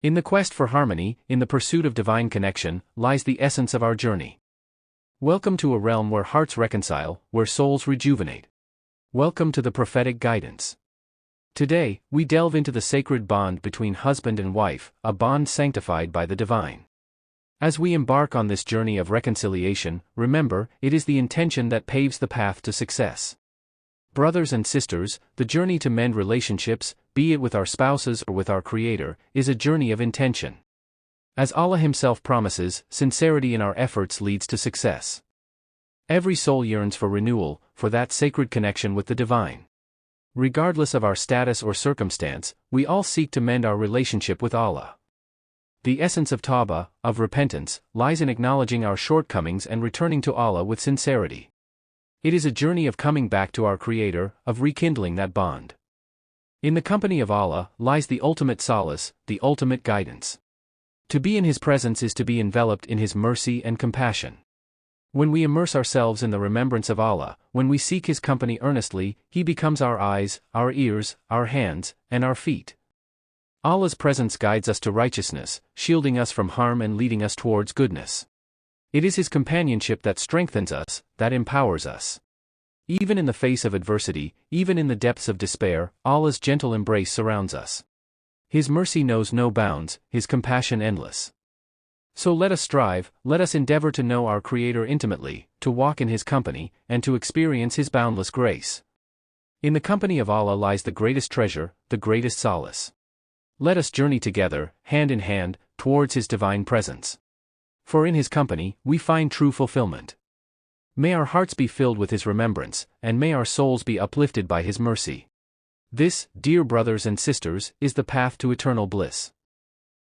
In the quest for harmony, in the pursuit of divine connection, lies the essence of our journey. Welcome to a realm where hearts reconcile, where souls rejuvenate. Welcome to the Prophetic Guidance. Today, we delve into the sacred bond between husband and wife, a bond sanctified by the divine. As we embark on this journey of reconciliation, remember, it is the intention that paves the path to success. Brothers and sisters, the journey to mend relationships, be it with our spouses or with our Creator, is a journey of intention. As Allah Himself promises, sincerity in our efforts leads to success. Every soul yearns for renewal, for that sacred connection with the divine. Regardless of our status or circumstance, we all seek to mend our relationship with Allah. The essence of Tawbah, of repentance, lies in acknowledging our shortcomings and returning to Allah with sincerity. It is a journey of coming back to our Creator, of rekindling that bond. In the company of Allah lies the ultimate solace, the ultimate guidance. To be in His presence is to be enveloped in His mercy and compassion. When we immerse ourselves in the remembrance of Allah, when we seek His company earnestly, He becomes our eyes, our ears, our hands, and our feet. Allah's presence guides us to righteousness, shielding us from harm and leading us towards goodness. It is His companionship that strengthens us, that empowers us. Even in the face of adversity, even in the depths of despair, Allah's gentle embrace surrounds us. His mercy knows no bounds, His compassion endless. So let us strive, let us endeavor to know our Creator intimately, to walk in His company, and to experience His boundless grace. In the company of Allah lies the greatest treasure, the greatest solace. Let us journey together, hand in hand, towards His divine presence. For in His company, we find true fulfillment. May our hearts be filled with His remembrance, and may our souls be uplifted by His mercy. This, dear brothers and sisters, is the path to eternal bliss.